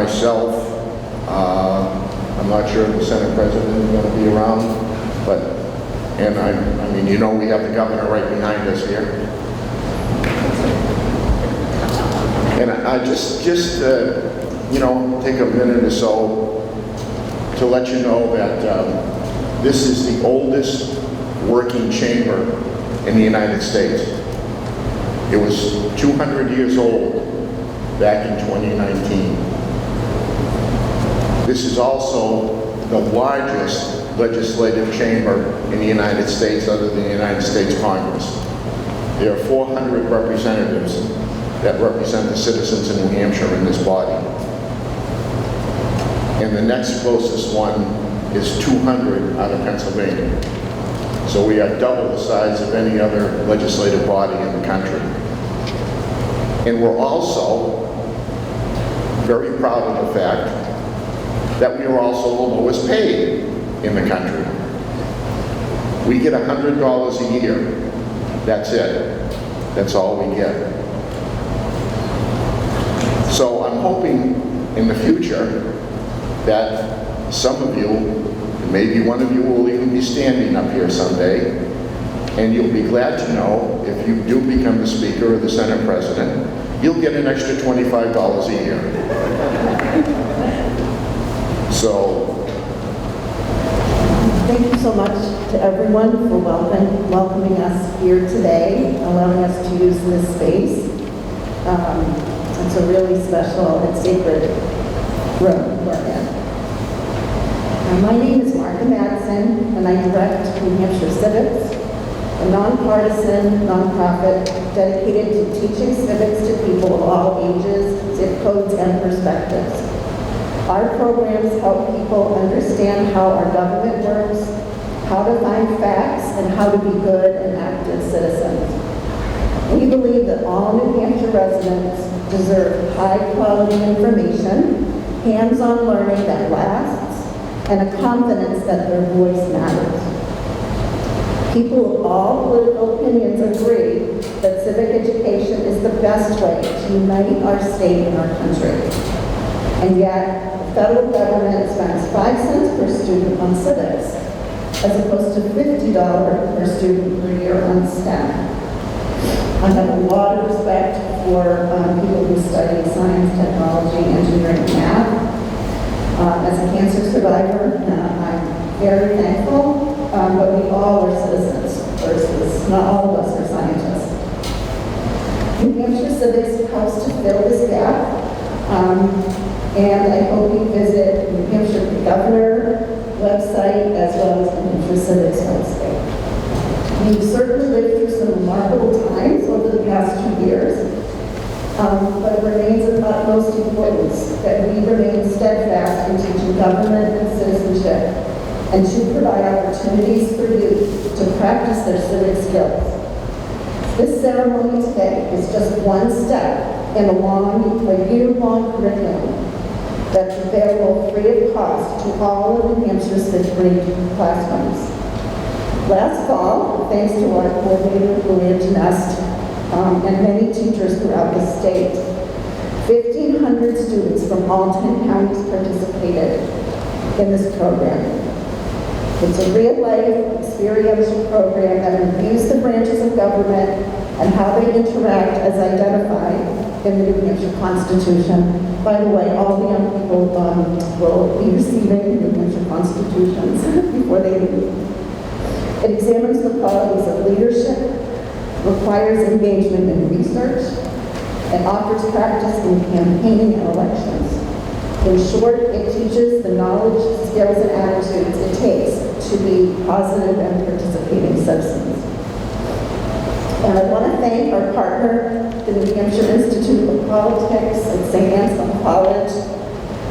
myself, I'm not sure if the Senate President is going to be around, but, and I mean, you know, we have the governor right behind us here. And I just you know, take a minute or so to let you know that this is the oldest working chamber in the United States. It was 200 years old back in 2019. This is also the largest legislative chamber in the United States other than the United States Congress. There are 400 representatives that represent the citizens in New Hampshire in this body. And the next closest one is 200 out of Pennsylvania. So we are double the size of any other legislative body in the country. And we're also very proud of the fact that we are also the lowest paid in the country. We get $100 a year. That's it. That's all we get. So I'm hoping in the future that some of you, maybe one of you will even be standing up here someday, and you'll be glad to know if you do become the Speaker or the Senate President, you'll get an extra $25 a year. So, thank you so much to everyone for welcoming us here today, allowing us to use this space. It's a really special and sacred room we're in. My name is Martha Madsen, and I direct New Hampshire Civics, a nonpartisan nonprofit dedicated to teaching civics to people of all ages, zip codes, and perspectives. Our programs help people understand how our government works, how to find facts, and how to be good and active citizens. We believe that all New Hampshire residents deserve high-quality information, hands-on learning that lasts, and a confidence that their voice matters. People of all political opinions agree that civic education is the best way to unite our state and our country. And yet, the federal government spends 5 cents per student on civics, as opposed to $50 per student per year on STEM. I have a lot of respect for people who study science, technology, engineering, and math. As a cancer survivor, I'm very thankful, but we all are citizens versus not all of us are scientists. New Hampshire Civics helps to fill this gap, and I hope you visit New Hampshire Governor website as well as New Hampshire Civics website. We've certainly lived through some remarkable times over the past 2 years, but it remains of utmost importance that we remain steadfast in teaching government and citizenship and to provide opportunities for youth to practice their civic skills. This ceremony today is just one step in a year-long curriculum that's available free of cost to all of New Hampshire's 5th grade classrooms. Last fall, thanks to our coordinator, Julia Genest, and many teachers throughout the state, 1,500 students from all 10 counties participated in this program. It's a real-life, experiential program that reviews the branches of government and how they interact as identified in the New Hampshire Constitution. By the way, all the young people will be receiving New Hampshire Constitutions before they leave. It examines the qualities of leadership, requires engagement in research, and offers practice in campaigning and elections. In short, it teaches the knowledge, skills, and attitudes it takes to be positive and participating citizens. And I want to thank our partner, the New Hampshire Institute of Politics at St. Anselm College,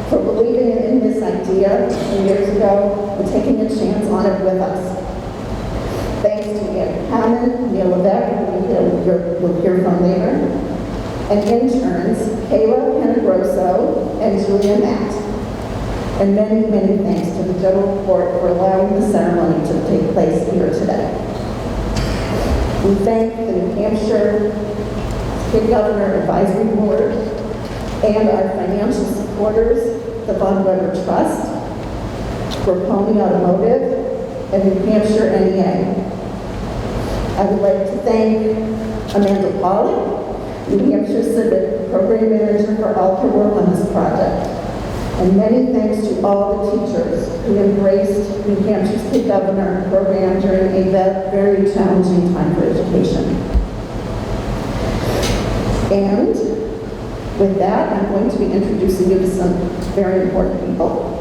for believing in this idea 2 years ago and taking a chance on it with us. Thanks to Ian Hammond, Neil Levesque, who we'll hear from later, and interns, Kayla Penagrosso and Julia Matt. And many, many thanks to the General Court for allowing the ceremony to take place here today. We thank the New Hampshire State Governor Advisory Board and our financial supporters, the Von Weber Trust, for Pony Automotive, and New Hampshire NEA. I would like to thank Amanda Pollard, New Hampshire Civic Program Manager, for all her work on this project. And many thanks to all the teachers who embraced New Hampshire's Kid Governor program during a very challenging time for education. And with that, I'm going to be introducing you to some very important people.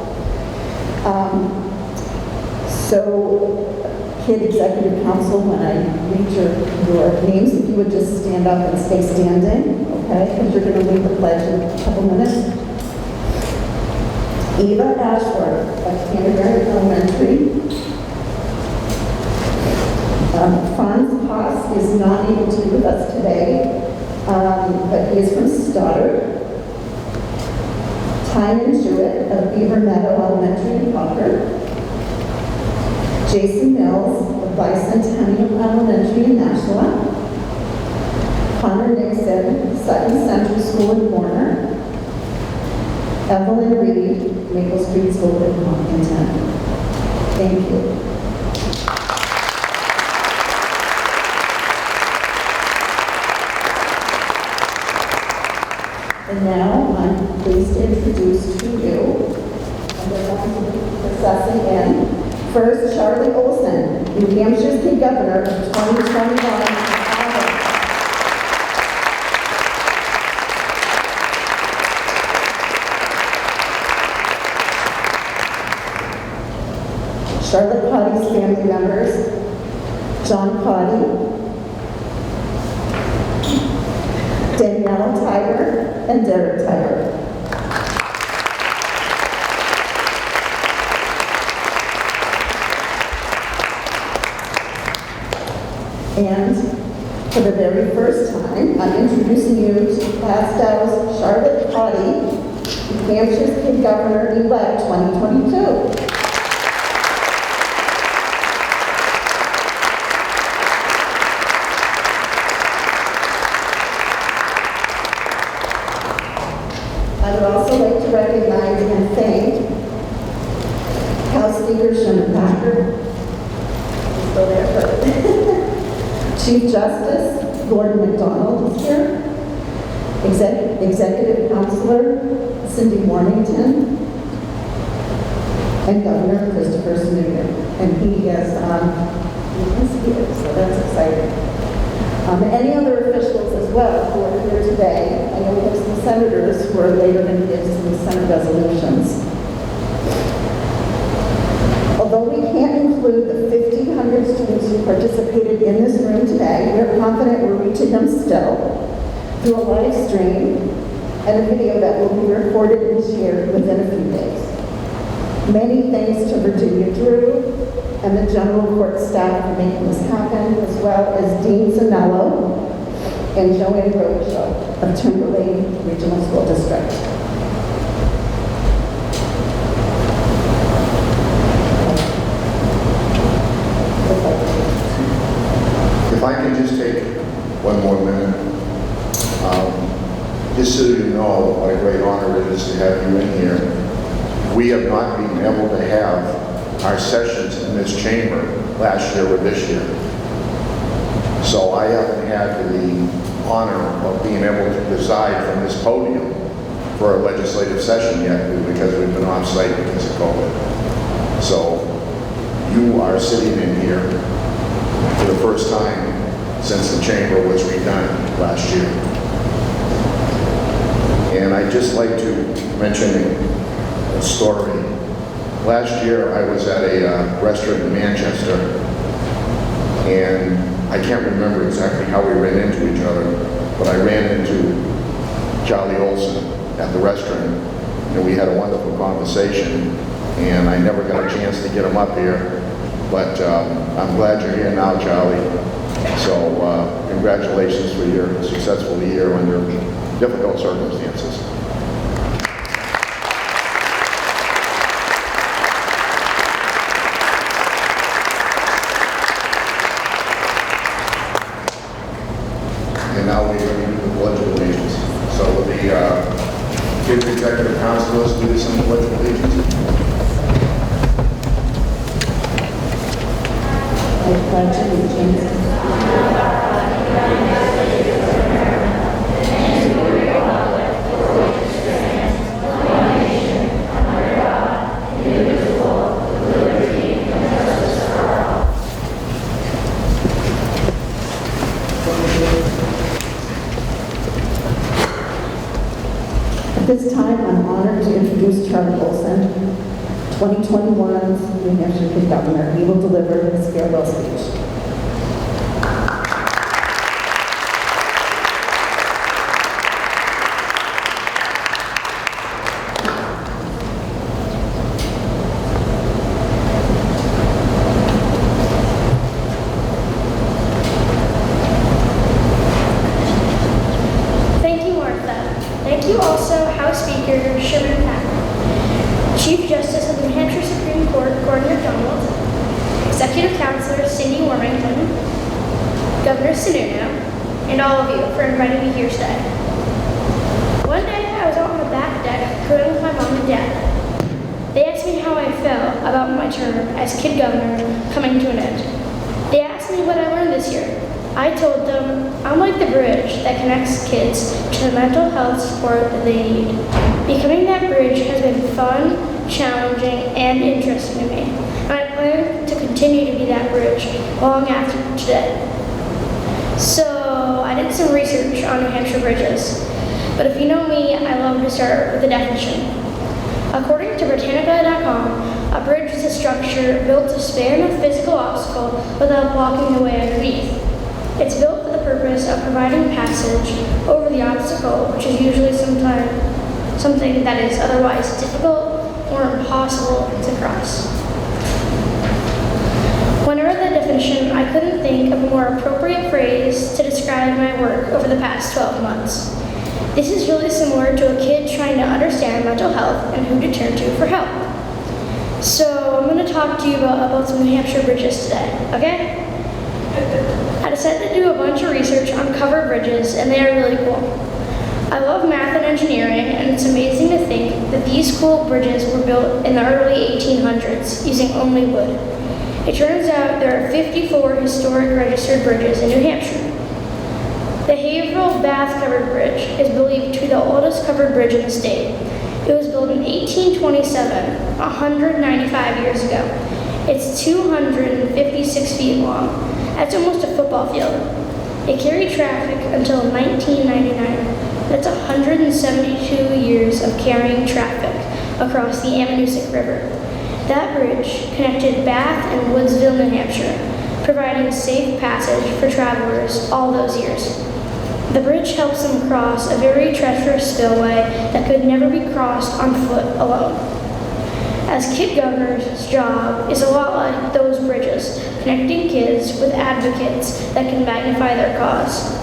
Kid Executive Council, when I read your names, if you would just stand up and stay standing, okay? Because you're going to lead the pledge in a couple minutes. Eva Ashworth of Canterbury Elementary. Franz Haas is not able to be with us today, but he is from Stoddard. Tynan Jewett of Beaver Meadow Elementary in Concord. Jason Mills of Bicentennial Elementary in Nashua. Connor Nixon, Sutton Central School in Warner. Evelyn Reed, Maple Street School in Hopkinton. Thank you. And now I'm pleased to introduce to you, and we're going to be processing in, first, Charlie Olson, New Hampshire's Kid Governor of 2021. Charlotte Cotti's family members, John Cotti, Danielle Tiger, and Derek Tiger. And for the very first time, I'm introducing you to Glasgow's Charlotte Cotti, New Hampshire's Kid Governor-elect 2022. I would also like to recognize and thank House Speaker Schumacher. He's still there, but Chief Justice Gordon McDonald is here. Executive Counselor Cindy Warmington, and Governor Christopher Snyder. And he is here, so that's exciting. Any other officials as well who are here today. I know we have some senators who are later going to give some Senate resolutions. Although we can't include the 1,500 students who participated in this room today, we are confident we're reaching them still through a live stream and a video that will be recorded and shared within a few days. Many thanks to Virginia Drew and the General Court staff for making this happen, as well as Dean Zanello and Joanne Robichaud of Timberlane Regional School District. If I can just take one more minute, just so you know what a great honor it is to have you in here. We have not been able to have our sessions in this chamber last year or this year. So I haven't had the honor of being able to preside from this podium for a legislative session yet because we've been off site because of COVID. So you are sitting in here for the first time since the chamber was redone last year. And I'd just like to mention a story. Last year I was at a restaurant in Manchester, and I can't remember exactly how we ran into each other, but I ran into Charlie Olson at the restaurant, and we had a wonderful conversation, and I never got a chance to get him up here, but I'm glad you're here now, Charlie. So congratulations for your successful year under difficult circumstances. And now we're going to do the Pledge of Allegiance. So the Kids Executive Council pledge allegiance At this time, I'm honored to introduce Charlie Olson, 2021's New Hampshire Kid Governor. He will deliver his farewell speech. Thank you, Martha. Thank you also, House Speaker Sherman Packer, Chief Justice of the New Hampshire Supreme Court Gordon MacDonald, Executive Counselor Cindy Wormington, Governor Sununu, and all of you for inviting me here today. One day I was out on the back deck crewing with my mom and dad. They asked me how I felt about my term as kid governor coming to an end. They asked me what I learned this year. I told them, I'm like the bridge that connects kids to the mental health support that they need. Becoming that bridge has been fun, challenging, and interesting to me. And I plan to continue to be that bridge long after today. So I did some research on New Hampshire bridges. But if you know me, I love to start with the definition. According to Britannica.com, a bridge is a structure built to span a physical obstacle without blocking the way underneath. It's built for the purpose of providing passage over the obstacle, which is usually something that is otherwise difficult or impossible to cross. When I read the definition, I couldn't think of a more appropriate phrase to describe my work over the past 12 months. This is really similar to a kid trying to understand mental health and who to turn to for help. So I'm going to talk to you about some New Hampshire bridges today, okay? I decided to do a bunch of research on covered bridges, and they are really cool. I love math and engineering, and it's amazing to think that these cool bridges were built in the early 1800s using only wood. It turns out there are 54 historic registered bridges in New Hampshire. The Haverhill Bath Covered Bridge is believed to be the oldest covered bridge in the state. It was built in 1827, 195 years ago. It's 256 feet long. That's almost a football field. It carried traffic until 1999. That's 172 years of carrying traffic across the Ammonoosuc River. That bridge connected Bath and Woodsville, New Hampshire, providing safe passage for travelers all those years. The bridge helps them cross a very treacherous spillway that could never be crossed on foot alone. As kid governor's job is a lot like those bridges, connecting kids with advocates that can magnify their cause.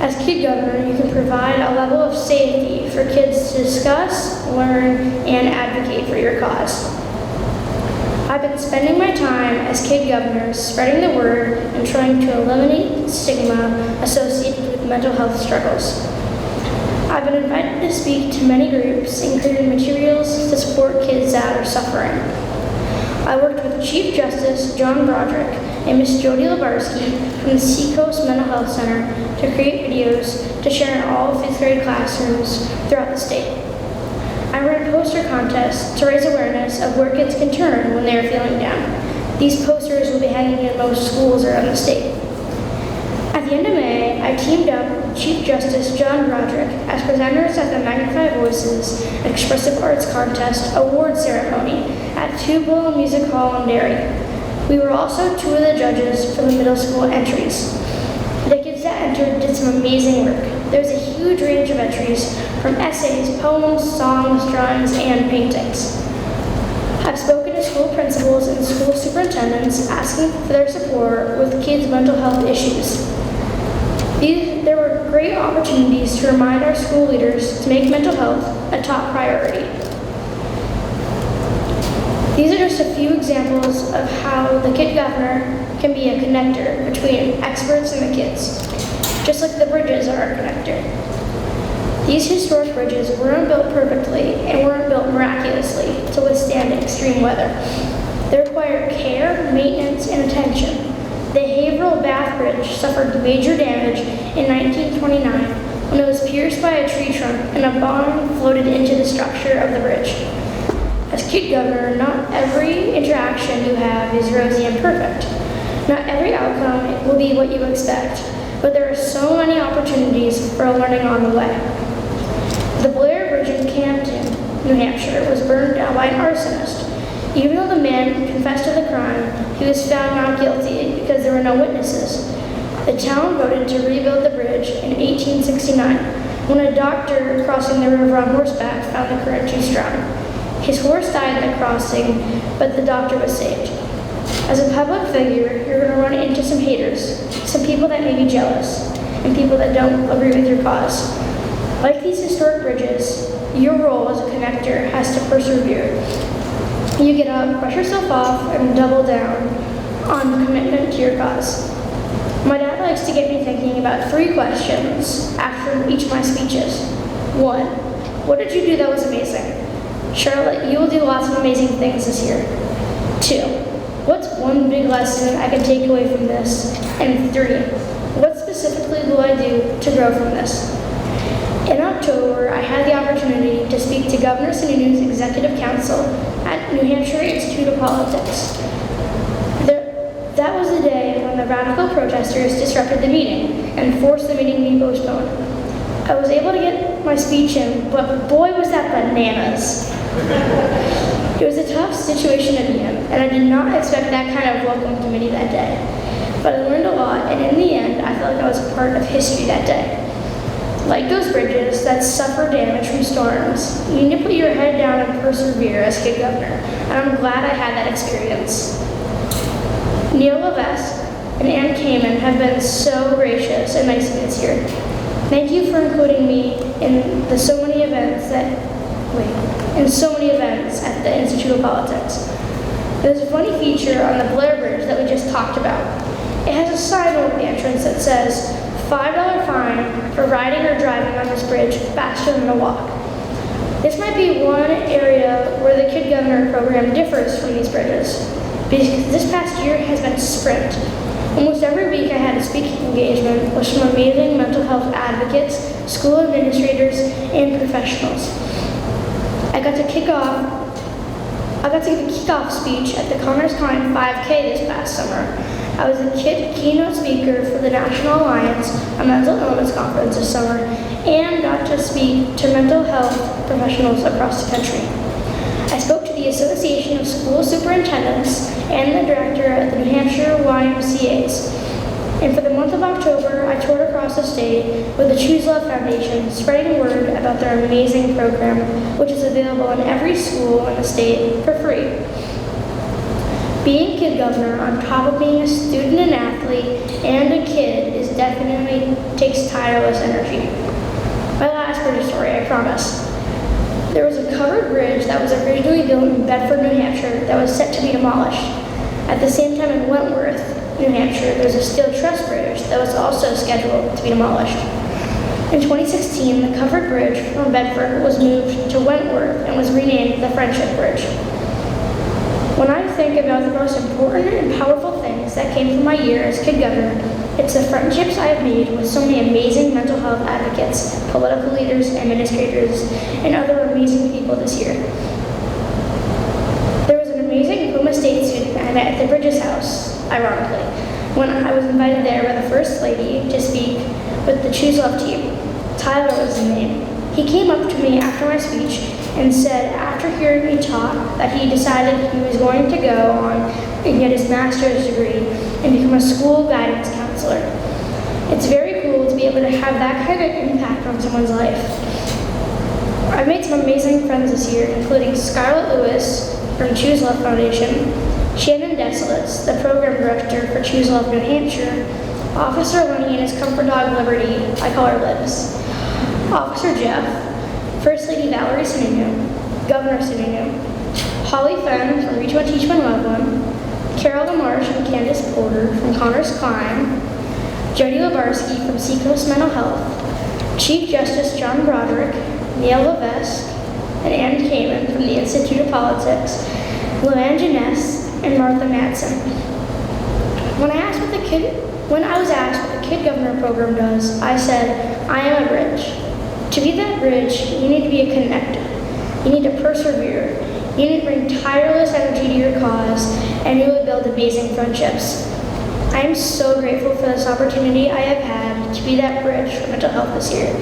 As kid governor, you can provide a level of safety for kids to discuss, learn, and advocate for your cause. I've been spending my time as kid governor spreading the word and trying to eliminate stigma associated with mental health struggles. I've been invited to speak to many groups and created materials to support kids that are suffering. I worked with Chief Justice John Broderick and Miss Jody Labarsky from the Seacoast Mental Health Center to create videos to share in all 5th grade classrooms throughout the state. I ran a poster contest to raise awareness of where kids can turn when they are feeling down. These posters will be hanging in most schools around the state. At the end of May, I teamed up with Chief Justice John Broderick as presenters at the Magnify Voices Expressive Arts Contest award ceremony at Tubal Music Hall in Derry. We were also 2 of the judges for the middle school entries. The kids that entered did some amazing work. There was a huge range of entries from essays, poems, songs, drawings, and paintings. I've spoken to school principals and school superintendents asking for their support with kids' mental health issues. There were great opportunities to remind our school leaders to make mental health a top priority. These are just a few examples of how the kid governor can be a connector between experts and the kids, just like the bridges are a connector. These historic bridges weren't built perfectly and weren't built miraculously to withstand extreme weather. They require care, maintenance, and attention. The Haverhill Bath Bridge suffered major damage in 1929 when it was pierced by a tree trunk and a bomb floated into the structure of the bridge. As kid governor, not every interaction you have is rosy and perfect. Not every outcome will be what you expect, but there are so many opportunities for learning on the way. The Blair Bridge in Camden, New Hampshire, was burned down by an arsonist. Even though the man confessed to the crime, he was found not guilty because there were no witnesses. The town voted to rebuild the bridge in 1869 when a doctor crossing the river on horseback found the current too strong. His horse died in the crossing, but the doctor was saved. As a public figure, you're going to run into some haters, some people that may be jealous, and people that don't agree with your cause. Like these historic bridges, your role as a connector has to persevere. You get up, brush yourself off, and double down on commitment to your cause. My dad likes to get me thinking about 3 questions after each of my speeches. 1, what did you do that was amazing? Charlotte, you will do lots of amazing things this year. 2, what's one big lesson I can take away from this? And 3, what specifically will I do to grow from this? In October, I had the opportunity to speak to Governor Sununu's Executive Council at New Hampshire Institute of Politics. That was the day when the radical protesters disrupted the meeting and forced the meeting to be postponed. I was able to get my speech in, but boy was that bananas. It was a tough situation to be in, and I did not expect that kind of welcome committee that day. But I learned a lot, and in the end, I felt like I was a part of history that day. Like those bridges that suffer damage from storms, you need to put your head down and persevere as kid governor, and I'm glad I had that experience. Neil Levesque and Ann Kamen have been so gracious and nice to me this year. Thank you for including me in so many events at the Institute of Politics. There's a funny feature on the Blair Bridge that we just talked about. It has a sign over the entrance that says, $5 fine for riding or driving on this bridge faster than a walk. This might be one area where the Kid Governor program differs from these bridges, because this past year has been sprint. Almost every week I had a speaking engagement with some amazing mental health advocates, school administrators, and professionals. I got to give a kickoff speech at the Connors Klein 5K this past summer. I was the keynote speaker for the National Alliance on Mental Illness Conference this summer and got to speak to mental health professionals across the country. I spoke to the Association of School Superintendents and the director at the New Hampshire YMCAs. And for the month of October, I toured across the state with the Choose Love Foundation, spreading word about their amazing program, which is available in every school in the state for free. Being kid governor on top of being a student and athlete and a kid is definitely takes tireless energy. My last bridge story, I promise. There was a covered bridge that was originally built in Bedford, New Hampshire that was set to be demolished. At the same time in Wentworth, New Hampshire, there's a steel truss bridge that was also scheduled to be demolished. In 2016, the covered bridge from Bedford was moved to Wentworth and was renamed the Friendship Bridge. When I think about the most important and powerful things that came from my year as kid governor, it's the friendships I have made with so many amazing mental health advocates, political leaders, administrators, and other amazing people this year. There was an amazing Puma State student I met at the Bridges House, ironically, when I was invited there by the First Lady to speak with the Choose Love team. Tyler was his name. He came up to me after my speech and said after hearing me talk that he decided he was going to go on and get his master's degree and become a school guidance counselor. It's very cool to be able to have that kind of impact on someone's life. I've made some amazing friends this year, including Scarlett Lewis from Choose Love Foundation, Shannon Desolitz, the program director for Choose Love New Hampshire, Officer Lenny and his comfort dog Liberty, I call her Libs, Officer Jeff, First Lady Valerie Sununu, Governor Sununu, Holly Fenn from Reach One Teach One Love One, Carol LaMarche and Candace Porter from Connors Klein, Jody Labarsky from Seacoast Mental Health, Chief Justice John Broderick, Neil Levesque, and Ann Kamen from the Institute of Politics, Luann Janess, and Martha Madsen. When I was asked what the Kid Governor program does, I said, I am a bridge. To be that bridge, you need to be a connector. You need to persevere. You need to bring tireless energy to your cause, and you will build amazing friendships. I am so grateful for this opportunity I have had to be that bridge for mental health this year.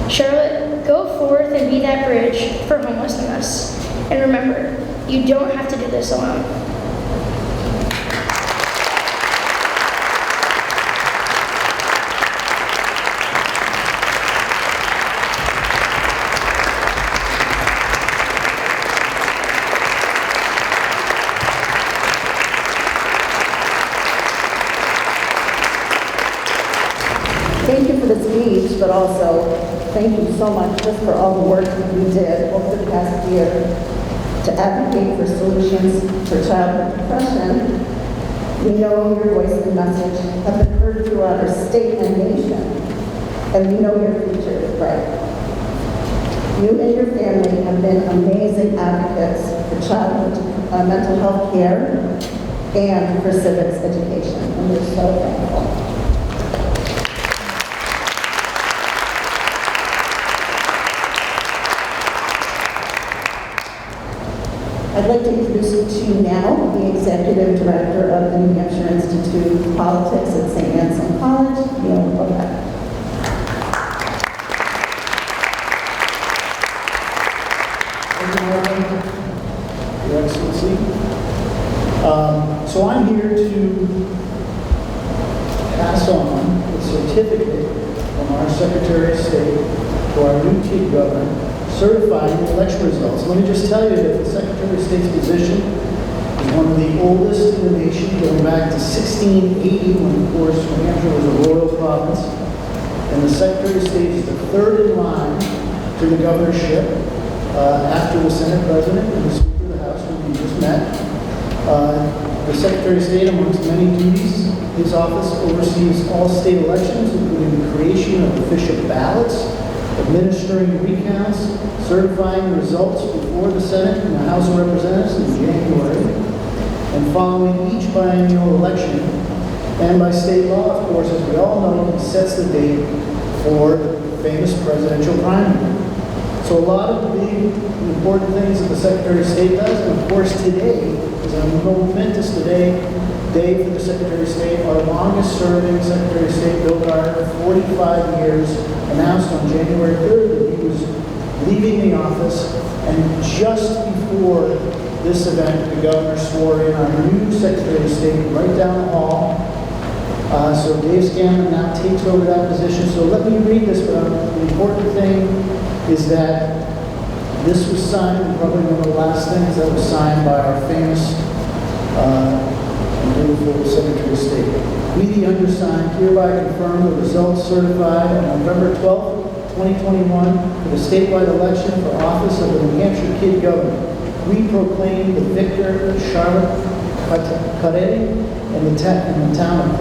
Charlotte, go forth and be that bridge for homelessness. And remember, you don't have to do this alone. Thank you for the speech, but also thank you so much just for all the work that you did over the past year to advocate for solutions for childhood depression. We know your voice and message have been heard throughout our state and nation, and we know your future is bright. You and your family have been amazing advocates for childhood mental health care and for civics education, and we're so thankful. I'd like to introduce you to now the Executive Director of the New Hampshire Institute of Politics at St. Anselm College, Pollard. Your Excellency. So I'm here to pass on the certificate from our Secretary of State to our new Kid Governor certifying the election results. Let me just tell you that the Secretary of State's position is one of the oldest in the nation, going back to 1680, when, of course, New Hampshire was a royal province. And the Secretary of State is the third in line to the governorship after the Senate President and the Speaker of the House, whom we just met. The Secretary of State, amongst many duties, his office oversees all state elections, including the creation of official ballots, administering recounts, certifying the results before the Senate and the House of Representatives in January, and following each biennial election. And by state law, of course, as we all know, he sets the date for the famous presidential primary. So a lot of the big important things that the Secretary of State does, and of course today is a momentous day for the Secretary of State. Our longest serving Secretary of State, Bill Gardner, 45 years, announced on January 3rd that he was leaving the office, and just before this event, the governor swore in our new Secretary of State right down the hall. So Dave Scanlon now takes over that position. So let me read this, but the important thing is that this was signed, and probably one of the last things that was signed by our famous and beautiful Secretary of State. We, the undersigned, hereby confirm the results certified on November 12th, 2021 for the statewide election for office of the New Hampshire Kid Governor. We proclaim the victor, Charlotte Cotti, in the town of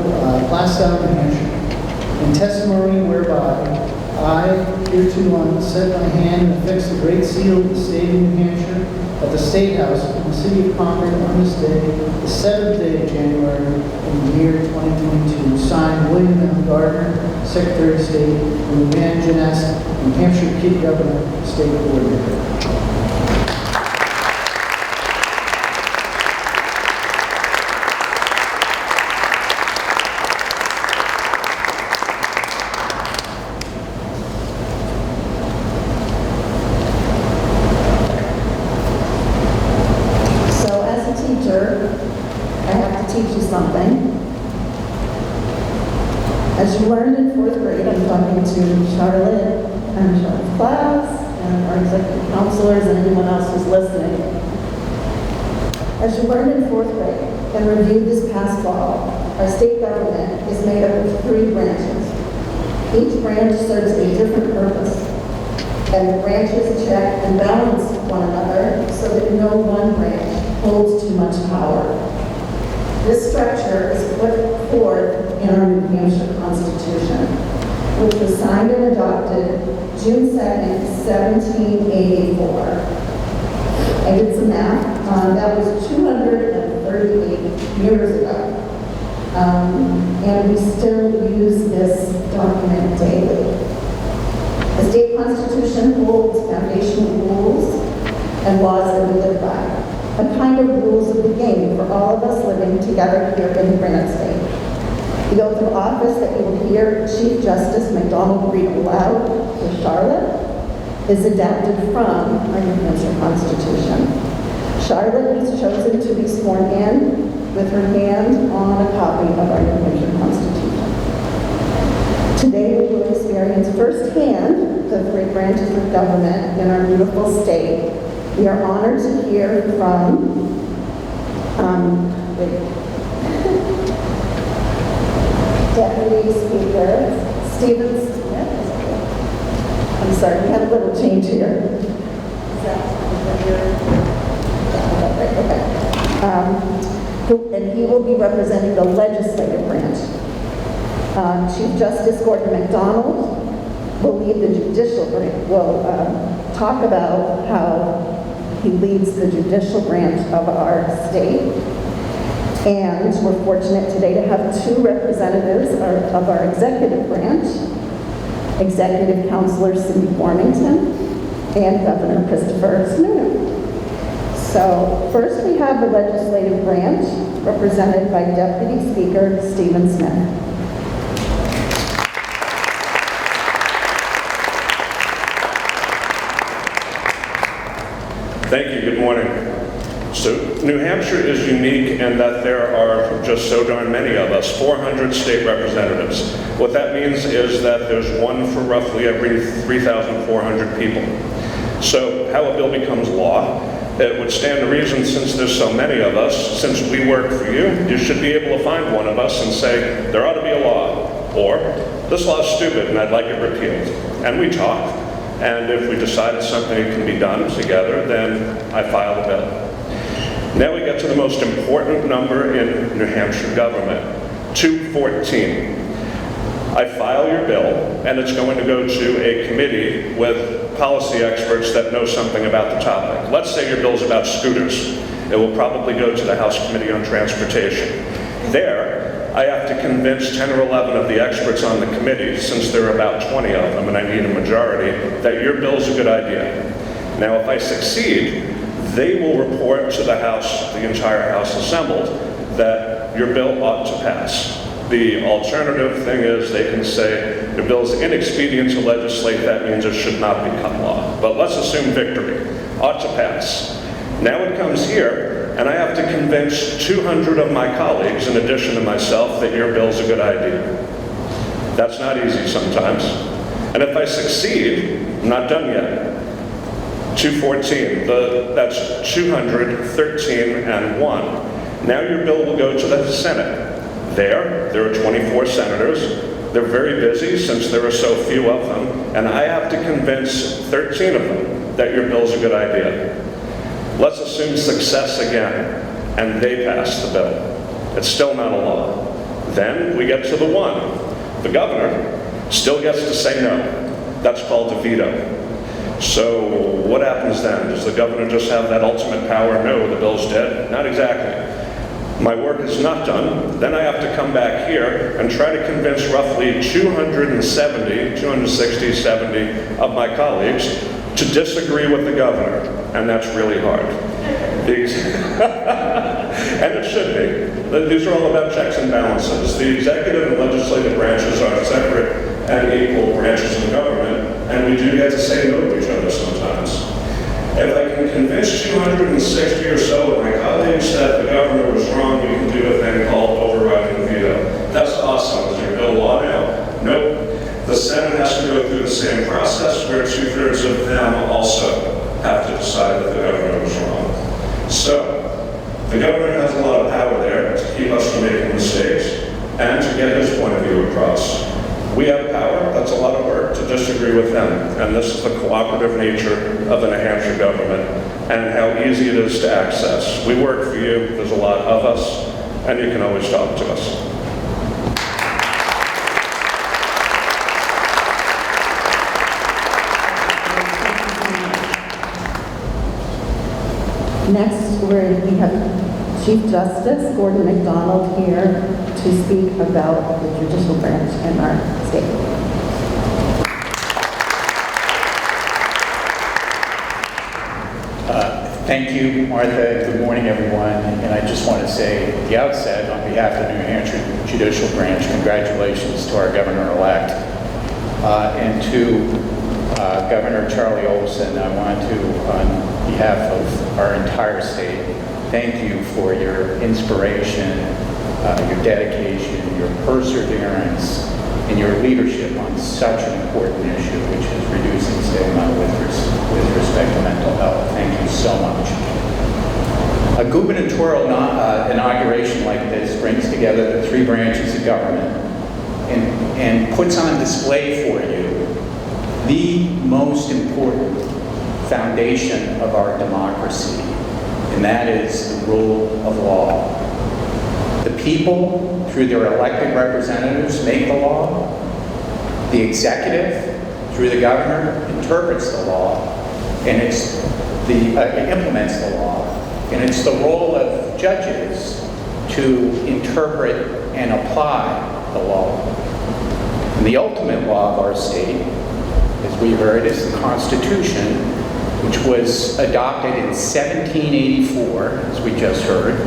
Plastown, New Hampshire. In testimony whereby I, hereto set my hand and affix the great seal of the state of New Hampshire at the State House in the city of Concord on this day, the 7th day of January in the year 2022. Signed, William M. Gardner, Secretary of State, and Luann Janess, New Hampshire Kid Governor, State Coordinator. I have to teach you something. As you learned in 4th grade, I'm talking to Charlotte and Charlotte's class, and our executive counselors, and anyone else who's listening. As you learned in 4th grade and reviewed this past fall, our state government is made up of 3 branches. Each branch serves a different purpose, and the branches check and balance one another so that no one branch holds too much power. This structure is put forth in our New Hampshire Constitution, which was signed and adopted June 2nd, 1784. I did some math. That was 238 years ago. and we still use this document daily. The state constitution holds foundational rules and laws that we live by, a kind of rules of the game for all of us living together here in Granite State. The oath of office that you will hear Chief Justice McDonald read aloud for Charlotte is adapted from our New Hampshire Constitution. Charlotte has chosen to be sworn in with her hand on a copy of our New Hampshire Constitution. Today we will experience firsthand the three branches of government in our beautiful state. We are honored to hear from Deputy Speaker Stephen Smith. I'm sorry, we had a little change here. Is that your? Okay. And he will be representing the legislative branch. Chief Justice Gordon MacDonald will lead the judicial branch, will talk about how he leads the judicial branch of our state. And we're fortunate today to have two representatives of our executive branch, Executive Counselor Cindy Warmington and Governor Christopher Sununu. So first we have the legislative branch represented by Deputy Speaker Stephen Smith. Thank you. Good morning. So New Hampshire is unique in that there are just so darn many of us, 400 state representatives. What that means is that there's one for roughly every 3,400 people. So how a bill becomes law, it would stand to reason, since there's so many of us, since we work for you, you should be able to find one of us and say, there ought to be a law, or this law is stupid and I'd like it repealed. And we talk, and if we decided something can be done together, then I file the bill. Now we get to the most important number in New Hampshire government, 214. I file your bill, and it's going to go to a committee with policy experts that know something about the topic. Let's say your bill's about scooters. It will probably go to the House Committee on Transportation. There, I have to convince 10 or 11 of the experts on the committee, since there are about 20 of them and I need a majority, that your bill's a good idea. Now, if I succeed, they will report to the House, the entire House assembled, that your bill ought to pass. The alternative thing is they can say your bill is inexpedient to legislate, that means it should not become law. But let's assume victory, ought to pass. Now it comes here, and I have to convince 200 of my colleagues, in addition to myself, that your bill's a good idea. That's not easy sometimes. And if I succeed, I'm not done yet. 214, that's 213 and 1. Now your bill will go to the Senate. There are 24 senators. They're very busy since there are so few of them, and I have to convince 13 of them that your bill's a good idea. Let's assume success again, and they pass the bill. It's still not a law. Then we get to the 1. The governor still gets to say no. That's called a veto. So what happens then? Does the governor just have that ultimate power? No, the bill's dead? Not exactly. My work is not done. Then I have to come back here and try to convince roughly 260, 70 of my colleagues to disagree with the governor. And that's really hard. And it should be. These are all about checks and balances. The executive and legislative branches are separate and equal branches of government, and we do get to say no to each other sometimes. If I can convince 260 or so of my colleagues that the governor was wrong, we can do a thing called overriding veto. That's awesome. Is your bill law now? Nope. The Senate has to go through the same process where 2/3 of them also have to decide that the governor was wrong. So, the governor has a lot of power there to keep us from making mistakes and to get his point of view across. We have power, that's a lot of work, to disagree with them. And this is the cooperative nature of the New Hampshire government and how easy it is to access. We work for you, there's a lot of us, and you can always talk to us. Next, we have Chief Justice Gordon MacDonald here to speak about the judicial branch in our state. Thank you, Martha. Good morning, everyone. And I just want to say at the outset, on behalf of the New Hampshire Judicial Branch, congratulations to our governor-elect. And to Governor Charlie Olson, I want to, on behalf of our entire state, thank you for your inspiration, your dedication, your perseverance, and your leadership on such an important issue, which is reducing stigma with respect to mental health. Thank you so much. A gubernatorial inauguration like this brings together the three branches of government and puts on display for you the most important foundation of our democracy, and that is the rule of law. The people, through their elected representatives, make the law. The executive, through the governor, interprets the law, and it implements the law. And it's the role of judges to interpret and apply the law. And the ultimate law of our state, as we heard, is the Constitution, which was adopted in 1784, as we just heard.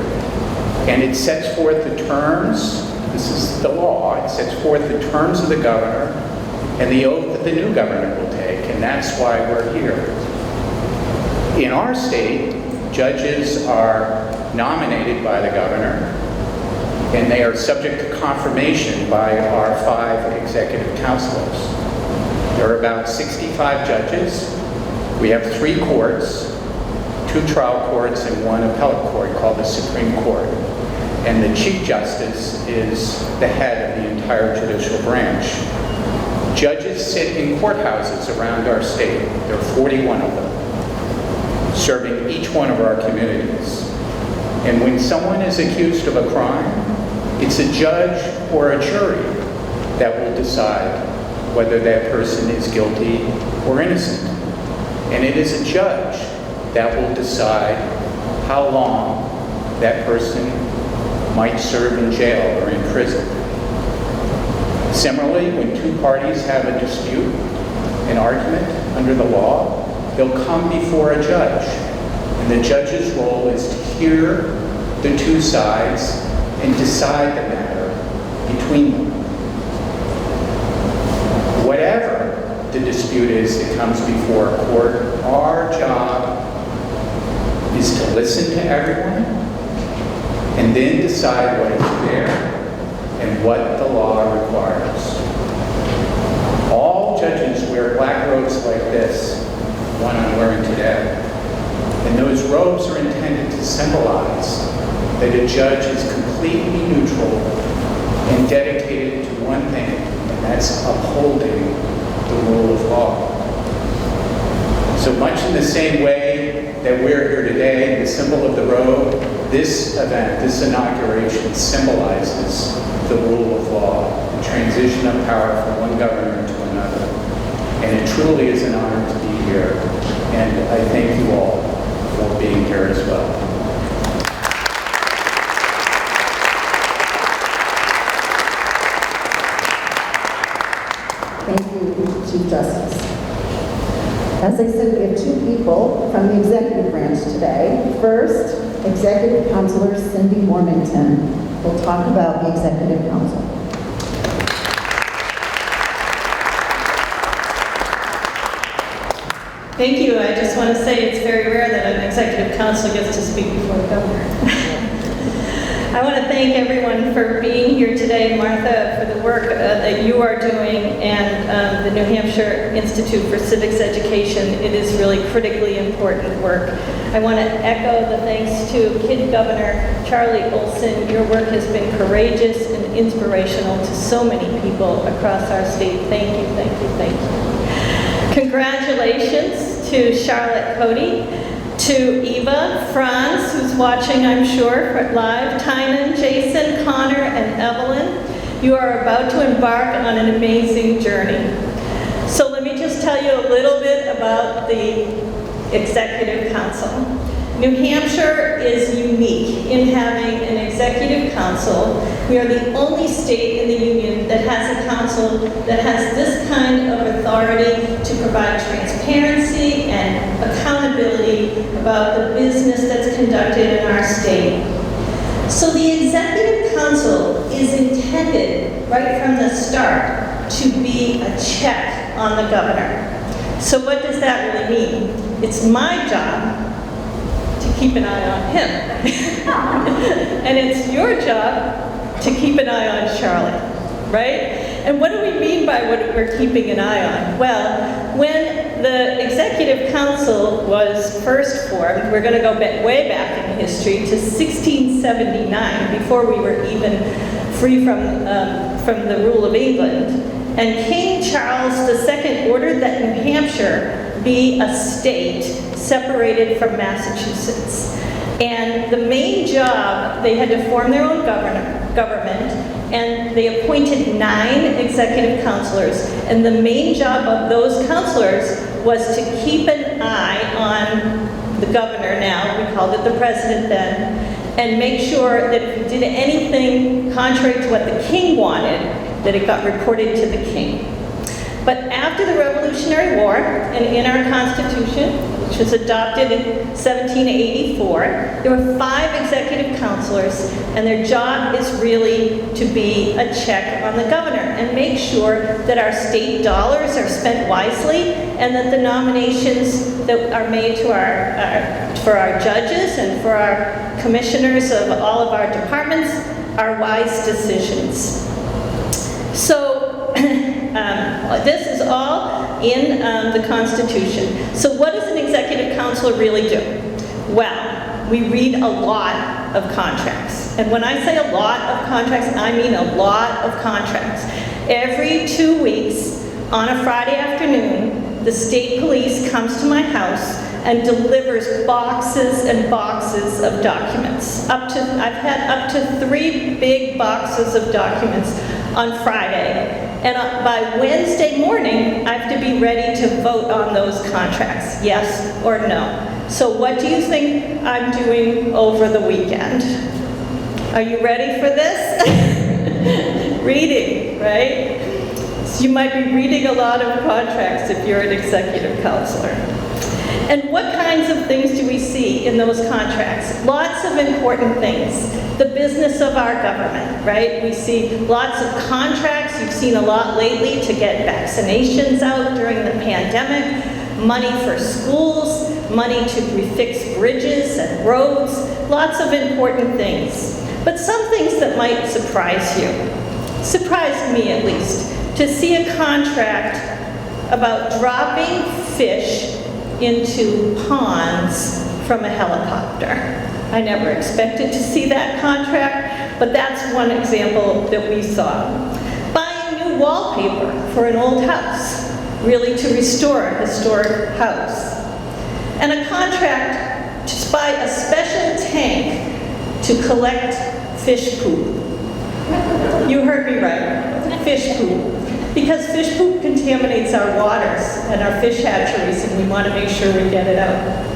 And it sets forth the terms, this is the law, it sets forth the terms of the governor and the oath that the new governor will take, and that's why we're here. In our state, judges are nominated by the governor, and they are subject to confirmation by our 5 executive councilors. There are about 65 judges. We have 3 courts, 2 trial courts, and 1 appellate court called the Supreme Court. And the Chief Justice is the head of the entire judicial branch. Judges sit in courthouses around our state. There are 41 of them, serving each one of our communities. And when someone is accused of a crime, it's a judge or a jury that will decide whether that person is guilty or innocent. And it is a judge that will decide how long that person might serve in jail or in prison. Similarly, when 2 parties have a dispute, an argument under the law, they'll come before a judge. And the judge's role is to hear the 2 sides and decide the matter between them. Whatever the dispute is that comes before a court, our job is to listen to everyone and then decide what is fair and what the law requires. All judges wear black robes like this, one I'm wearing today. And those robes are intended to symbolize that a judge is completely neutral and dedicated to one thing, and that's upholding the rule of law. So much in the same way that we're here today, the symbol of the robe, this event, this inauguration symbolizes the rule of law, the transition of power from one governor to another. And it truly is an honor to be here. And I thank you all for being here as well. Thank you, Chief Justice. As I said, we have 2 people from the executive branch today. First, Executive Counselor Cindy Mormington will talk about the Executive Council. Thank you. I just want to say it's very rare that an executive council gets to speak before the governor. I want to thank everyone for being here today, Martha, for the work that you are doing, and the New Hampshire Institute for Civics Education. It is really critically important work. I want to echo the thanks to Kid Governor Charlie Olson. Your work has been courageous and inspirational to so many people across our state. Thank you, thank you, thank you. Congratulations to Charlotte Cotti, to Eva, Franz, who's watching, I'm sure, live, Tynan, Jason, Connor, and Evelyn. You are about to embark on an amazing journey. So let me just tell you a little bit about the Executive Council. New Hampshire is unique in having an executive council. We are the only state in the union that has a council that has this kind of authority to provide transparency and accountability about the business that's conducted in our state. So the executive council is intended right from the start to be a check on the governor. So what does that really mean? It's my job to keep an eye on him. And it's your job to keep an eye on Charlotte, right? And what do we mean by what we're keeping an eye on? Well, when the Executive Council was first formed, we're going to go way back in history to 1679, before we were even free from the rule of England. And King Charles II ordered that New Hampshire be a state separated from Massachusetts. And the main job, they had to form their own government, and they appointed 9 executive counselors. And the main job of those counselors was to keep an eye on the governor now, we called it the president then, and make sure that if he did anything contrary to what the king wanted, that it got reported to the king. But after the Revolutionary War, and in our Constitution, which was adopted in 1784, there were 5 executive counselors, and their job is really to be a check on the governor and make sure that our state dollars are spent wisely, and that the nominations that are made to for our judges and for our commissioners of all of our departments are wise decisions. So this is all in the Constitution. So what does an executive council really do? Well, we read a lot of contracts. And when I say a lot of contracts, I mean a lot of contracts. Every 2 weeks, on a Friday afternoon, the state police comes to my house and delivers boxes and boxes of documents. I've had up to 3 big boxes of documents on Friday. And by Wednesday morning, I have to be ready to vote on those contracts, yes or no. So what do you think I'm doing over the weekend? Are you ready for this? Reading, right? So you might be reading a lot of contracts if you're an executive counselor. And what kinds of things do we see in those contracts? Lots of important things. The business of our government, right? We see lots of contracts. You've seen a lot lately to get vaccinations out during the pandemic, money for schools, money to refix bridges and roads, lots of important things. But some things that might surprise you, surprised me at least, to see a contract about dropping fish into ponds from a helicopter. I never expected to see that contract, but that's one example that we saw. Buying new wallpaper for an old house, really to restore a historic house. And a contract to buy a special tank to collect fish poop. You heard me right, fish poop. Because fish poop contaminates our waters and our fish hatcheries, and we want to make sure we get it out.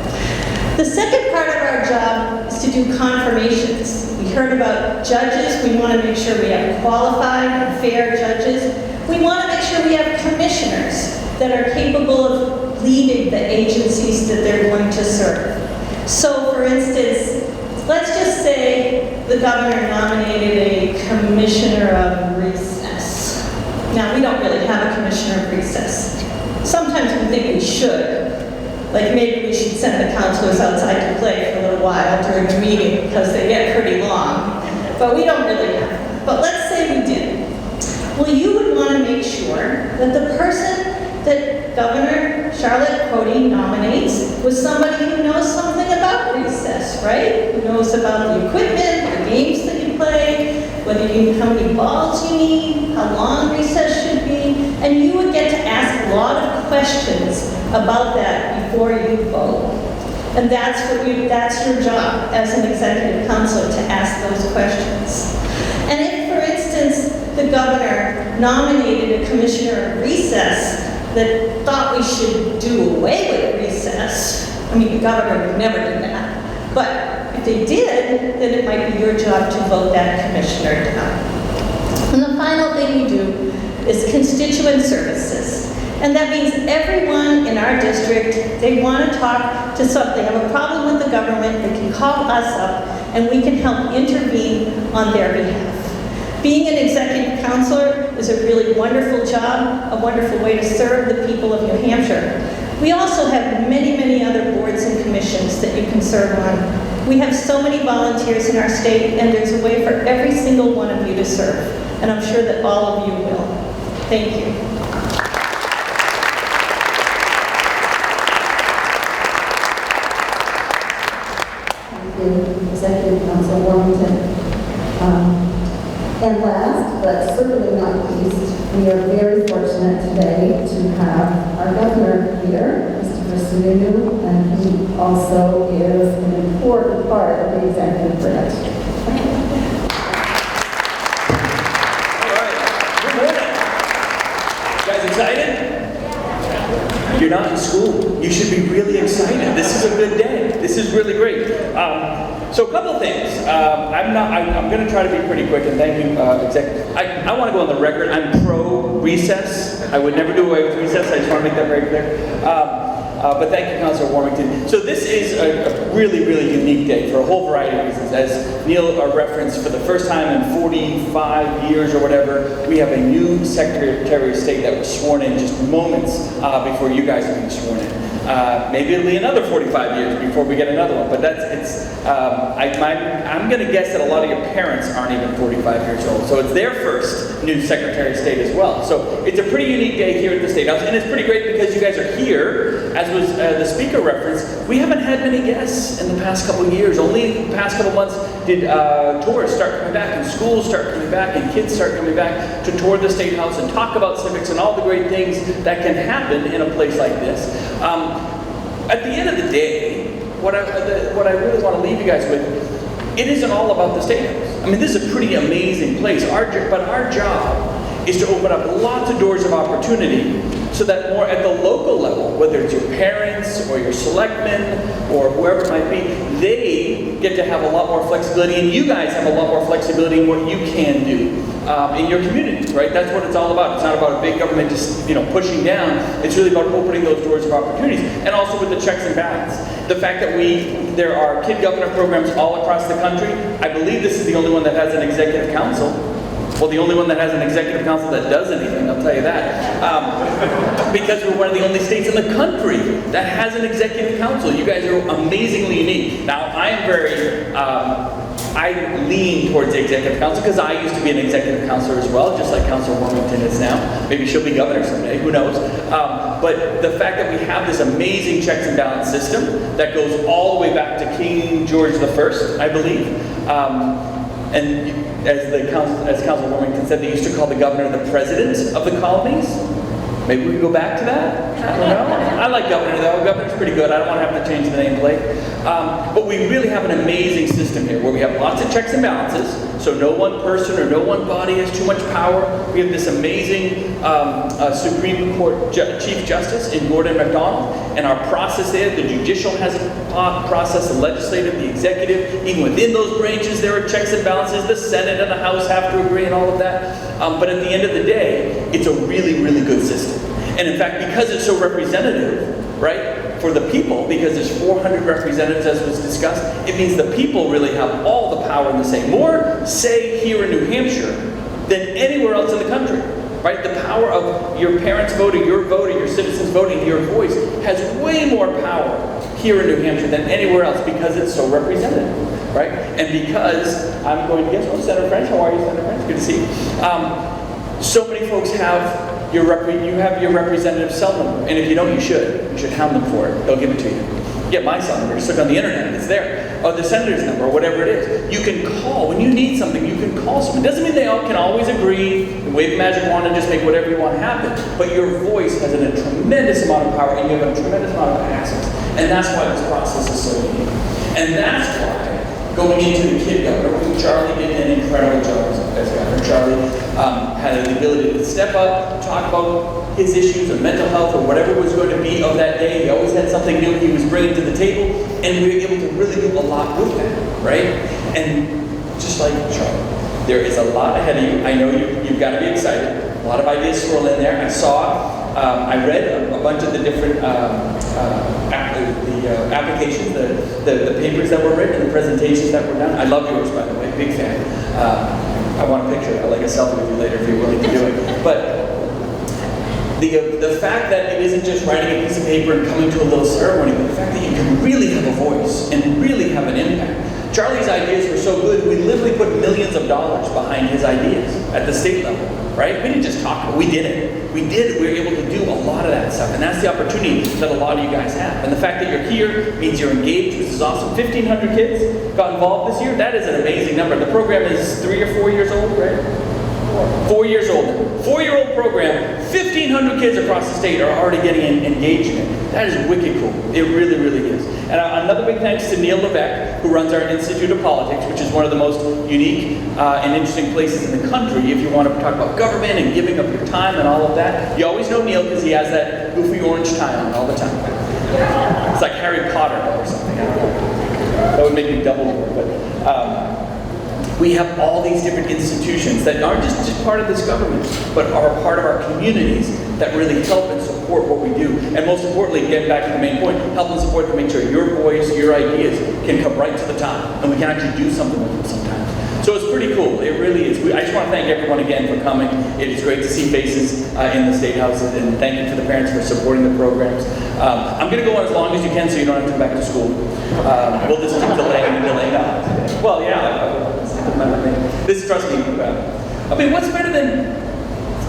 The second part of our job is to do confirmations. We heard about judges. We want to make sure we have qualified and fair judges. We want to make sure we have commissioners that are capable of leading the agencies that they're going to serve. So, for instance, let's just say the governor nominated a commissioner of recess. Now, we don't really have a commissioner of recess. Sometimes we think we should. Like maybe we should send the counselors outside to play for a little while during the meeting because they get pretty long. But we don't really have one. But let's say we did. Well, you would want to make sure that the person that Governor Charlotte Cotti nominates was somebody who knows something about recess, right? Who knows about the equipment, the games that you play, how many balls you need, how long recess should be, and you would get to ask a lot of questions about that before you vote. And that's your job as an executive counselor, to ask those questions. And if, for instance, the governor nominated a commissioner of recess that thought we should do away with recess, I mean, the governor would never do that, But if they did, then it might be your job to vote that commissioner down. And the final thing we do is constituent services. And that means everyone in our district, they want to talk to something, have a problem with the government, they can call us up and we can help intervene on their behalf. Being an executive counselor is a really wonderful job, a wonderful way to serve the people of New Hampshire. We also have many, many other boards and commissions that you can serve on. We have so many volunteers in our state, and there's a way for every single one of you to serve. And I'm sure that all of you will. Thank you. Thank you, Executive Council Warmington. And last, but certainly not least, we are very fortunate today to have our governor here, Mr. Sununu, and he also is an important part of the executive branch. All right. Good morning. You guys excited? You're not in school. You should be really excited. This is a good day. This is really great. So a couple of things. I'm going to try to be pretty quick, and thank you, Executive. I want to go on the record. I'm pro recess. I would never do away with recess. I just want to make that very clear. But thank you, Councilor Warmington. So this is a really, really unique day for a whole variety of reasons. As Neil referenced, for the first time in 45 years or whatever, we have a new Secretary of State that was sworn in just moments before you guys are being sworn in. Maybe it'll be another 45 years before we get another one, but I'm going to guess that a lot of your parents aren't even 45 years old, so it's their first new Secretary of State as well. So it's a pretty unique day here at the State House, and it's pretty great because you guys are here. As was the speaker referenced, we haven't had many guests in the past couple of years. Only the past couple months did tourists start coming back, and schools start coming back, and kids start coming back to tour the State House and talk about civics and all the great things that can happen in a place like this. At the end of the day, what I really want to leave you guys with, it isn't all about the State House. I mean, this is a pretty amazing place. But our job is to open up lots of doors of opportunity so that more at the local level, whether it's your parents or your selectmen or whoever it might be, they get to have a lot more flexibility, and you guys have a lot more flexibility in what you can do in your communities, right? That's what it's all about. It's not about a big government just, pushing down. It's really about opening those doors of opportunities, and also with the checks and balances. The fact that there are kid governor programs all across the country. I believe this is the only one that has an executive council. Well, the only one that has an executive council that does anything, I'll tell you that. Because we're one of the only states in the country that has an executive council. You guys are amazingly unique. Now, I am I lean towards the executive council because I used to be an executive counselor as well, just like Councilor Warmington is now. Maybe she'll be governor someday, who knows. But the fact that we have this amazing checks and balance system that goes all the way back to King George I, I believe. And as Councilor Warmington said, they used to call the governor the president of the colonies. Maybe we can go back to that? I don't know. I like governor though. Governor's pretty good. I don't want to have to change the nameplate. But we really have an amazing system here where we have lots of checks and balances. So no one person or no one body has too much power. We have this amazing Supreme Court Chief Justice in Gordon MacDonald. And our process there, the judicial has a process, the legislative, the executive. Even within those branches, there are checks and balances. The Senate and the House have to agree and all of that. But at the end of the day, it's a really, really good system. And in fact, because it's so representative, right, for the people, because there's 400 representatives as was discussed, it means the people really have all the power in the say. More say here in New Hampshire than anywhere else in the country, right? The power of your parents voting, your citizens voting, your voice has way more power here in New Hampshire than anywhere else because it's so representative, right? And because, I'm going to guess, Senator French, how are you, Senator French? Good to see you. So many folks have you have your representative cell number, and if you don't, you should hound them for it. They'll give it to you. Get my cell number, just look on the internet, it's there. Or the senator's number, or whatever it is. You can call, when you need something, you can call someone. It doesn't mean they all can always agree, and wave a magic wand and just make whatever you want happen, but your voice has a tremendous amount of power, and you have a tremendous amount of access. And that's why this process is so unique. And that's why, going into the kid governor, Charlie did an incredible job as governor. Charlie had the ability to step up, talk about his issues of mental health or whatever was going to be of that day. He always had something new he was bringing to the table, and we were able to really do a lot with that, right? And just like Charlie, there is a lot ahead of you. I know you've got to be excited. A lot of ideas swirl in there. I read a bunch of the different applications, the papers that were written, and the presentations that were done. I love yours, by the way, big fan. I want a picture. I'd like a selfie with you later if you're willing to do it. But the fact that it isn't just writing a piece of paper and coming to a little ceremony, but the fact that you can really have a voice and really have an impact. Charlie's ideas were so good, we literally put millions of dollars behind his ideas at the state level, right? We didn't just talk about it, we did it. We were able to do a lot of that stuff, and that's the opportunity that a lot of you guys have. And the fact that you're here means you're engaged, which is awesome. 1,500 kids got involved this year. That is an amazing number. The program is 3 or 4 years old, right? 4 years old. 4-year-old program, 1,500 kids across the state are already getting engaged in it. That is wicked cool. It really, really is. And another big thanks to Neil Levesque, who runs our Institute of Politics, which is one of the most unique and interesting places in the country if you want to talk about government and giving up your time and all of that. You always know Neil because he has that goofy orange tie on all the time. It's like Harry Potter or something. I don't know. That would make me double over. But we have all these different institutions that aren't just part of this government, but are part of our communities that really help and support what we do. And most importantly, getting back to the main point, help and support to make sure your voice, your ideas can come right to the top, and we can actually do something with them sometimes. So it's pretty cool. It really is. I just want to thank everyone again for coming. It is great to see faces in the State House, and thank you to the parents for supporting the programs. I'm going to go on as long as you can so you don't have to come back to school. We'll just keep delaying and delaying up. Well, yeah. This, trust me, I mean, what's better than,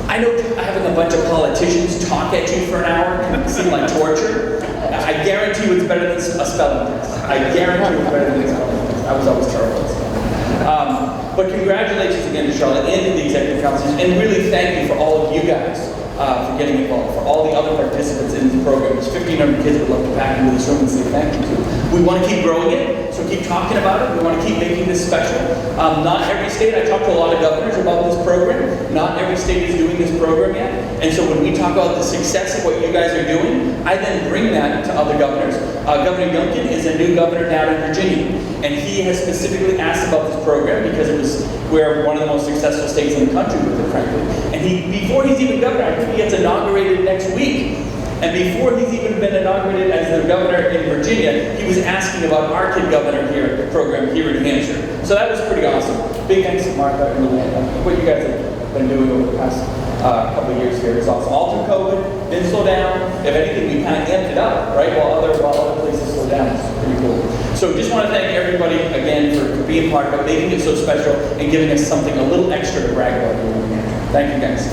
I know having a bunch of politicians talk at you for an hour can seem like torture. I guarantee you it's better than a spelling test. I guarantee it's better than a spelling test. I was always terrible at spelling. But congratulations again to Charlotte and to the executive council, and really thank you for all of you guys for getting involved, for all the other participants in this program. There's 1,500 kids would love to pack into this room and say thank you to. We want to keep growing it, so keep talking about it. We want to keep making this special. Not every state, I talked to a lot of governors about this program. Not every state is doing this program yet. And so when we talk about the success of what you guys are doing, I then bring that to other governors. Governor Youngkin is a new governor down in Virginia, and he has specifically asked about this program because it was where one of the most successful states in the country with it, frankly. And before he's even governor, I think he gets inaugurated next week. And before he's even been inaugurated as the governor in Virginia, he was asking about our kid governor here program here in New Hampshire. So that was pretty awesome. Big thanks to Martha and Luann. What you guys have been doing over the past couple of years here is awesome. All through COVID, didn't slow down. If anything, we kind of amped it up, right? While other places slowed down. It's pretty cool. So just want to thank everybody again for being part of it, making it so special, and giving us something a little extra to brag about here in New Hampshire. Thank you guys.